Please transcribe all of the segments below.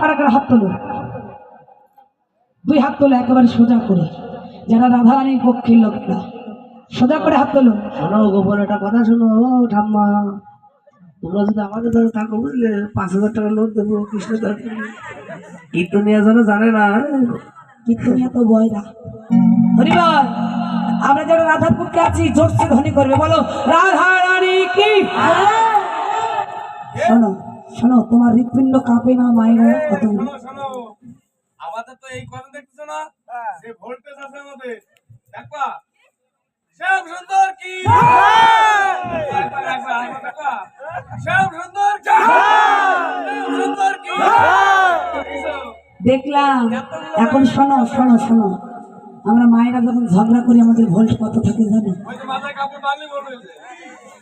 কারা কারা হাত তোলো, দুই হাত তোলো একেবারে সোজা করে, যারা রাধারানীর পক্ষের লোকেরা সোজা করে হাত তোলো। শোনো গোপন একটা কথা শোনো, ও ঠাম্মা, তোমরা যদি আমাদের ধরে থাকো বুঝলে 5,000 টাকা নোট দেবো কৃষ্ণ কীর্তন নিয়ে যেন জানে না, কীর্তন নিয়ে তো বয়রা হরিবার। আমরা যারা রাধার পক্ষে আছি জোরসে ধ্বনি করবে, বলো রাধারানী কি। শোনো শোনো, তোমার হৃৎপিণ্ড কাঁপে না মায়েরা কত। আমাদের তো এই কথা দেখতেছো না, যে ভোল্টেজ আছে আমাদের, দেখবা শ্যাম সুন্দর কি, শ্যাম সুন্দর কি, শ্যাম সুন্দর কি। দেখলাম। এখন শোনো শোনো শোনো, আমরা মায়েরা যখন ঝগড়া করি আমাদের ভোল্ট কত থাকে জানো?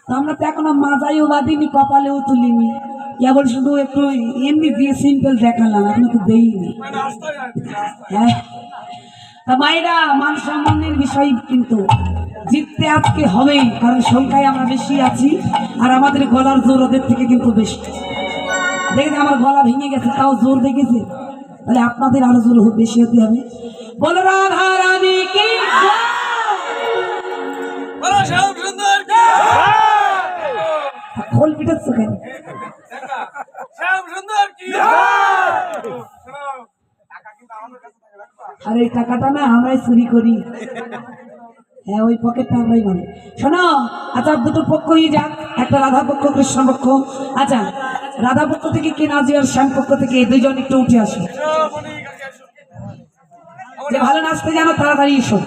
তো আমরা তো এখনো মাজাইও বাঁধিনি, কপালেও তুলিনি, কেবল শুধু একটু এমনি দিয়ে সিম্পল দেখালাম, এখনো তো দেইনি। হ্যাঁ, তা মায়েরা মান সম্মানের বিষয় কিন্তু জিততে আজকে হবেই, কারণ সংখ্যায় আমরা বেশি আছি আর আমাদের গলার জোর ওদের থেকে কিন্তু বেশি। দেখেছে আমার গলা ভেঙে গেছে, তাও জোর দেখেছে, তাহলে আপনাদের আরো জোর বেশি হতে হবে। বলো রাধা রানী কি, খোল পিটাচ্ছ কেন? আর এই টাকাটা না আমরাই চুরি করি, হ্যাঁ ওই পকেটটা আমরাই মানি। শোনো, আচ্ছা দুটো পক্ষই যাক, একটা রাধা পক্ষ কৃষ্ণ পক্ষ। আচ্ছা রাধা পক্ষ থেকে কে নাচবে আর শ্যাম পক্ষ থেকে দুইজন একটু উঠে আসো, যে ভালো নাচতে জানো তাড়াতাড়ি এসো।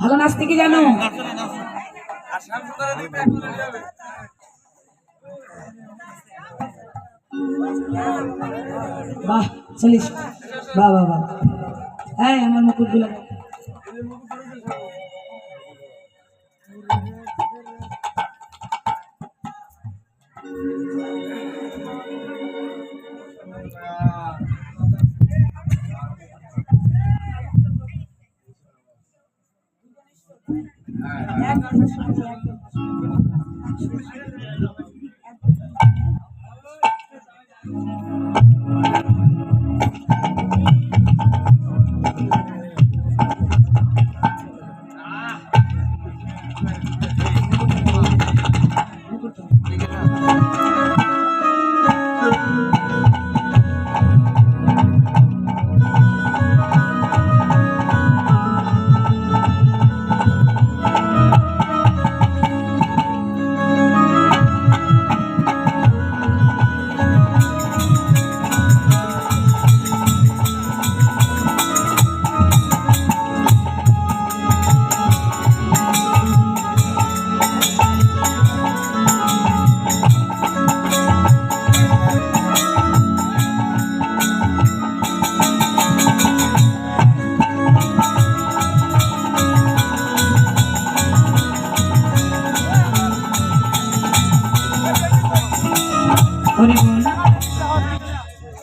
ভালো নাচতে কি জানো? বাহ চলিস, বাহ বাহ বাহ। হ্যাঁ আমার মুকুট গুলো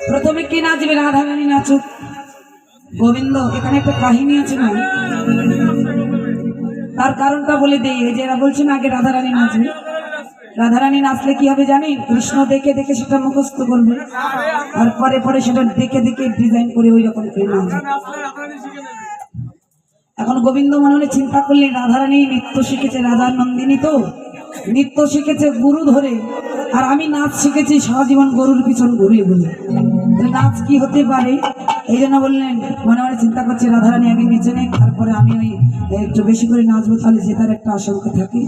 প্রথমে কে নাচবে? রাধারানী নাচুক। গোবিন্দ, এখানে একটা কাহিনী আছে না, তার কারণটা বলে দেই। এই যে এরা বলছেন আগে রাধারানী নাচবে, রাধারানী নাচলে কি হবে জানি? কৃষ্ণ দেখে দেখে সেটা মুখস্থ করবে আর পরে পরে সেটা দেখে দেখে ডিজাইন করে ওই রকম করে নাচবে। এখন গোবিন্দ মনে মনে চিন্তা করলেন রাধারানী নৃত্য শিখেছে, রাধার নন্দিনী তো নৃত্য শিখেছে গুরু ধরে, আর আমি নাচ শিখেছি সারা জীবন গরুর পিছন ঘুরে ঘুরে, নাচ কি হতে পারে? এই জন্য বললেন, মনে মনে চিন্তা করছে রাধারানী আগে নিচে নেই, তারপরে আমি ওই একটু বেশি করে নাচবো, তাহলে জেতার একটা আশঙ্কা থাকে।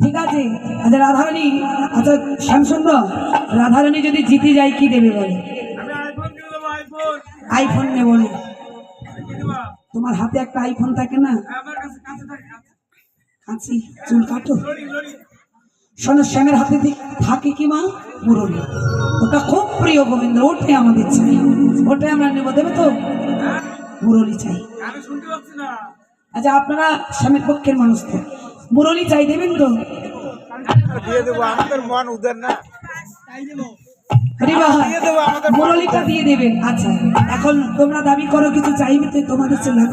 ঠিক আছে, আচ্ছা রাধারানী, আচ্ছা শ্যামসুন্দর, রাধারানী যদি জিতে যায় কি দেবে বলে? আইফোন নেব। তোমার হাতে একটা আইফোন থাকে না? কাঁচি, চুল কাটো। শোনো, শ্যামের হাতে থাকে কি মা? মুরলি। ওটা খুব প্রিয় গোবিন্দ, ওটাই আমাদের চাই, ওটাই আমরা নেবো। দেবে তো? মুরলি চাই। আচ্ছা আপনারা শ্যামের পক্ষের মানুষ তো, মুরলি চাই, দেবেন তো? মুরলিটা দিয়ে দেবেন। আচ্ছা এখন তোমরা দাবি করো কিছু চাইবে তো, তোমাদের চেয়ে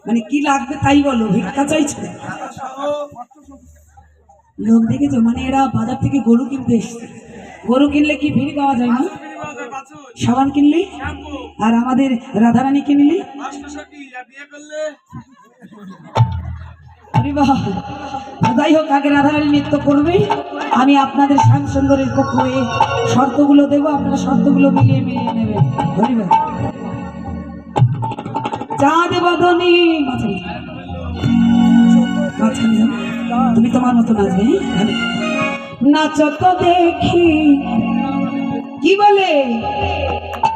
মানে কি লাগবে তাই বলো, ভিক্ষা চাইছো? লোক দেখেছো, মানে এরা বাজার থেকে গরু কিনতে এসছে। গরু কিনলে কি ভিড় পাওয়া যায় না? বিক্রি করা যায় বাছুর, সাবান কিনলে, শ্যাম্পু, আর আমাদের রাধারানী কিনলে, অষ্টসখী, আর বিয়ে করলে আরে বাহ! যাই হোক, আগে রাধারানী নৃত্য করবে, আমি আপনাদের শ্যাম সুন্দরের পক্ষে শর্তগুলো দেবো, আপনারা শর্তগুলো মিলিয়ে মিলিয়ে নেবেন। ধরিবে চাঁদ বদনী মাঝখানে যাও। তুমি তোমার মতো নাচবে, হ্যাঁ? ভালো নাচো তো দেখি, কি বলে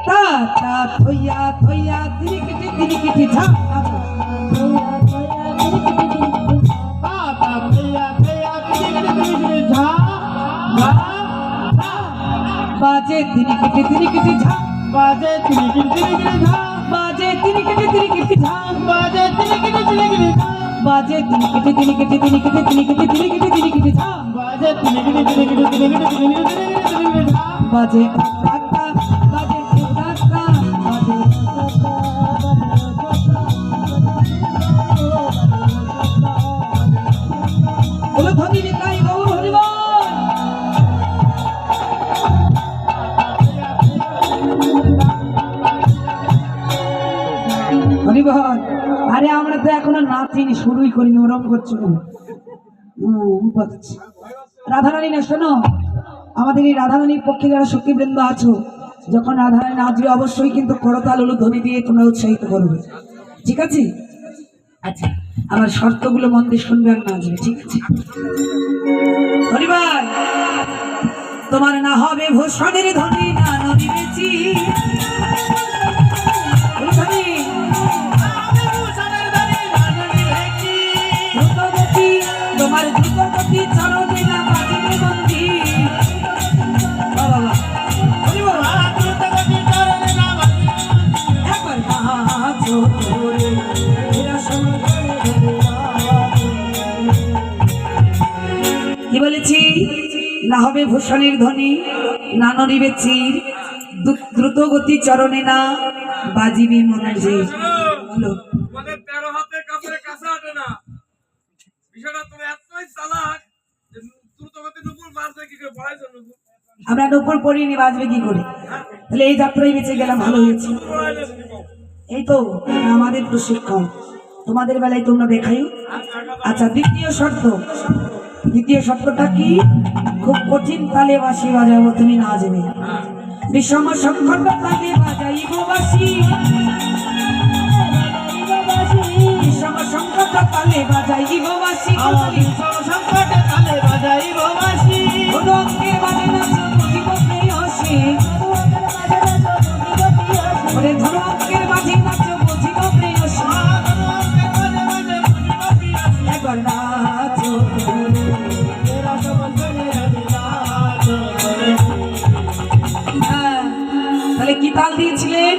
তা তা থইয়া থইয়া দিনিকিটি দিনিকিটি ঝা নাচো। বাজে দিনিকিটি দিনিকিটি ঝা, বাজে তিরিকিটি তিরিকিটি ঝা, বাজে দিনিকিটি দিনিকিটি ঝা, বাজে তিরিকিটি তিরিকিটি ঝা, বাজে দিনিকিটি দিনিকিটি দিনিকিটি দিনিকিটি দিনিকিটি দিনিকিটি ঝা, বাজে তিরিকিটি তিরিকিটি তিরিকিটি তিরিকিটি তিরিকিটি ঝা, বাজে কাকা বাজে কাকা বাজে বলো ধনী নিতাই গৌর হরিবল। হরিবল। আরে আমরা তো এখনো নাচিনি, শুরুই করিনি, ওরম করছো কেন? রাধারানী না, শোনো, আমাদের এই রাধারানীর পক্ষে যারা সখীবৃন্দ আছো, যখন রাধারানী নাচবে অবশ্যই কিন্তু করতাল হলো ধ্বনি দিয়ে তোমরা উৎসাহিত করবে, ঠিক আছে? আচ্ছা, আমার শর্তগুলো মন দিয়ে শুনবে আর নাচবে, ঠিক আছে? হরিবল। তোমার না হবে ভূষণের ধ্বনি, না নদীবেচি দ্রুতগতি, তোমার দ্রুতগতি চরণে না বাজিবে বন্দি। বাবা হরিবল। একবার নাচো তোরে, এরা সবাই কি বলেছি? না হবে ভূষণের ধ্বনি, না নড়িবে চির, দ্রুত গতি চরণে না বাজিবে মঞ্জির। বলো তোমাদের 13 হাতে কাপড়ে কাঁচা আটে না। বিষয়টা তুমি এতই চালাক যে দ্রুতগতি নুপুর বাজবে কি করে, পড়াইছো নুপুর আমরা নূপুর পড়িনি, বাজবে কি করে? তাহলে এই যাত্রায় বেঁচে গেলাম, ভালো হয়েছে। পড়াইলে তুমি কও। এই তো আমাদের প্রশিক্ষণ, তোমাদের বেলায় তোমরা দেখাই। আচ্ছা, দ্বিতীয় শর্ত, দ্বিতীয় শর্তটা কি? খুব কঠিন তালে বাঁশি বাজাবো, তুমি নাচবে। বিষম সংকট তালে বাজাইব বাঁশি, বিষম সংকট তালে বাজাইব বাঁশি, সংকট তালে বাজাইব বাঁশি, কোনো অঙ্কের বাজে নাচো বুঝিব প্রেয়সী, ওরে ধরো অঙ্কের বাজে নাচো বুঝিব প্রেয়সী। একবার নাচো তাহলে কি তাল দিয়েছিলেন?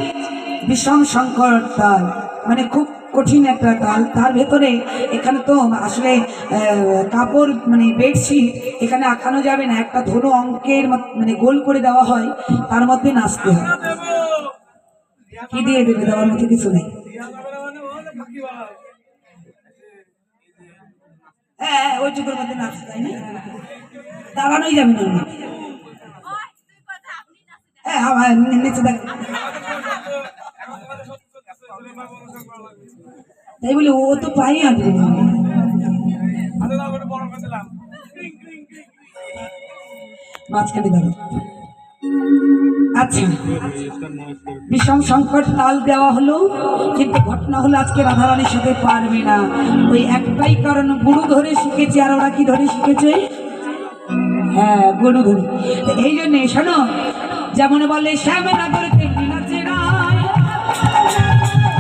বিষম সংকর তাল, মানে খুব কঠিন একটা তাল। তার ভেতরে এখানে তো আসলে কাপড় মানে বেডশিট এখানে আঁকানো যাবে না, একটা ধরো অঙ্কের মানে গোল করে দেওয়া হয়, তার মধ্যে নাচতে হয়। দেবো কি দিয়ে দেবে? দেওয়ার মতো কিছু নেই। মানে ওরে ফাঁকি বাড়াও। হ্যাঁ, ওইটুকুর মধ্যে নাচতে হয় না, দাঁড়ানোই যাবে না ওর মধ্যে। হ্যাঁ, আমার নিচে দেখ, তাই বলে ও তো পাই আনবে না। মাঝখানে দাঁড়ো। আচ্ছা, বিষম সংকট তাল দেওয়া হলো, কিন্তু ঘটনা হলো আজকে রাধারানীর সাথে পারবে না। ওই একটাই কারণ, গুরু ধরে শিখেছে। আর ওরা কি ধরে শিখেছে? হ্যাঁ, গুরু ধরে। এই জন্য শোনো, যেমন বলে শ্যামে নাগর তেমনি নাচে রায়।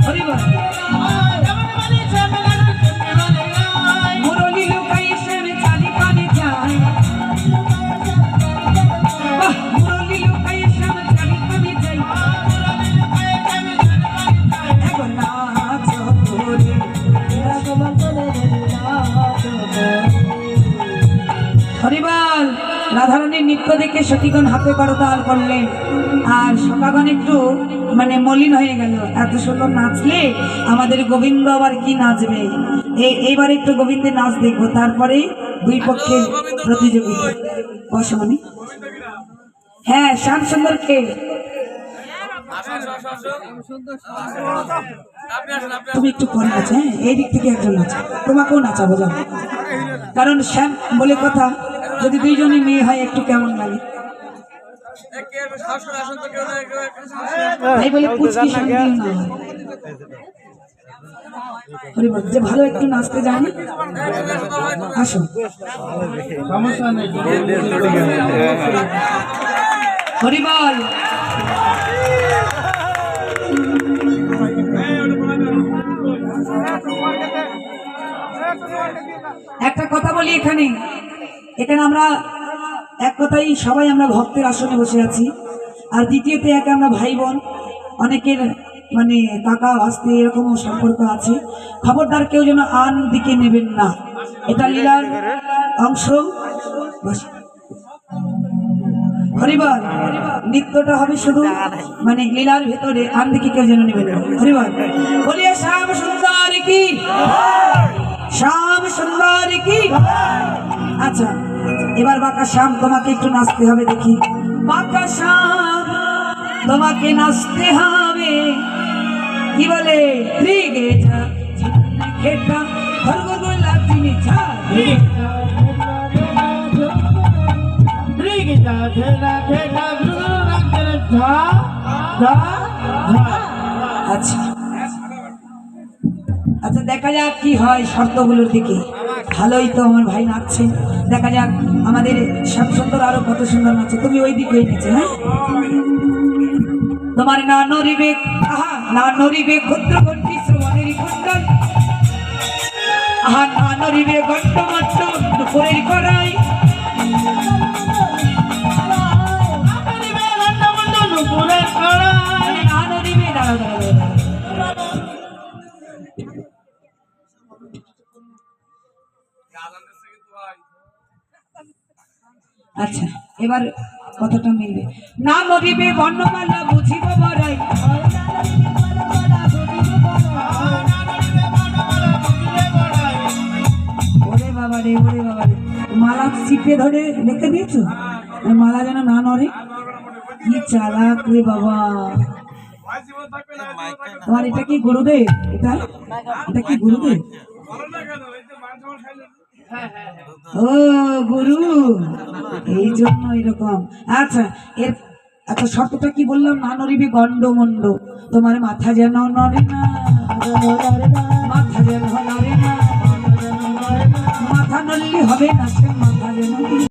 হরিবল। মুরলি লুকাই শ্যামে চালি পানে যায়, বাহ, মুরলি লুকাই শ্যামে চালি পানে যায়। এখন নাচো তোরে, হরিবল। রাধারানীর নৃত্য দেখে সতীগণ হাতে করতাল করলেন, আর সখাগণ একটু মানে মলিন হয়ে গেল। এত সুন্দর নাচলে আমাদের গোবিন্দ আবার কি নাচবে? এইবার একটু গোবিন্দের নাচ দেখবো, তারপরে দুই পক্ষের প্রতিযোগিতা। বসমনি হ্যাঁ, শ্যাম সুন্দরকে তুমি একটু পরে আছে, হ্যাঁ এই দিক থেকে একজন আছে, তোমাকেও নাচাবো যাও, কারণ শ্যাম বলে কথা, যদি দুইজনই মেয়ে হয় একটু কেমন লাগে, তাই বলে পুচকি সঙ্গীও না হয়। হরি বল, যে ভালো একটু নাচতে জানে আসো। হরি বল। একটা কথা বলি, এখানে আমরা এক কথাই সবাই আমরা ভক্তের আসনে বসে আছি, আর দ্বিতীয়ত একে আমরা ভাই বোন, অনেকের মানে কাকা ভাস্তি এরকমও সম্পর্ক আছে। খবরদার কেউ যেন আন দিকে নেবেন না, এটা লীলার অংশ। হরিবল, নৃত্যটা হবে শুধু মানে লীলার ভেতরে, আন দিকে কেউ যেন নেবেন না। হরিবল বলিয়ে শ্যাম সুন্দর কি, শ্যাম সুন্দর কি। আচ্ছা, এবার বাঁকা শ্যাম তোমাকে একটু নাচতে হবে, দেখি বাঁকা শ্যাম তোমাকে নাচতে হবে। কি বলে ত্রিগে যা খেটা ঘরগোলা তিনি ছা আচ্ছা আচ্ছা, দেখা যাক কি হয় শর্তগুলোর দিকে। ভালোই তো আমার ভাই নাচছে, দেখা যাক আমাদের শ্যাম সুন্দর আরো কত সুন্দর নাচছে। তুমি ওই দিক হয়ে গেছে, হ্যাঁ তোমার না নরিবে, আহা না নরিবে ক্ষুদ্র ঘন্টি শ্রবণের কুণ্ডল, আহা না নরিবে ঘণ্ট মট্ট দুপুরের কড়াই, না নরিবে। আচ্ছা, এবার কথাটা মিলবে। না নরিবে বর্ণমালা বুঝিব বড়াই, ওরে বাবা রে, ওরে বাবা রে, মালা চিপে ধরে রেখে দিয়েছো, মালা যেন না নড়ে। কি চালাক রে বাবা, তোমার এটা কি গুরুদেব? এটা এটা কি গুরুদেব? ও গুরু, এই জন্য এরকম। আচ্ছা এর আচ্ছা শর্তটা কি বললাম? না নড়িবে গন্ডমন্ড, তোমার মাথা যেন নড়ে না, মাথা যেন নড়ে না, মাথা নড়লে হবে না, সে মাথা যেন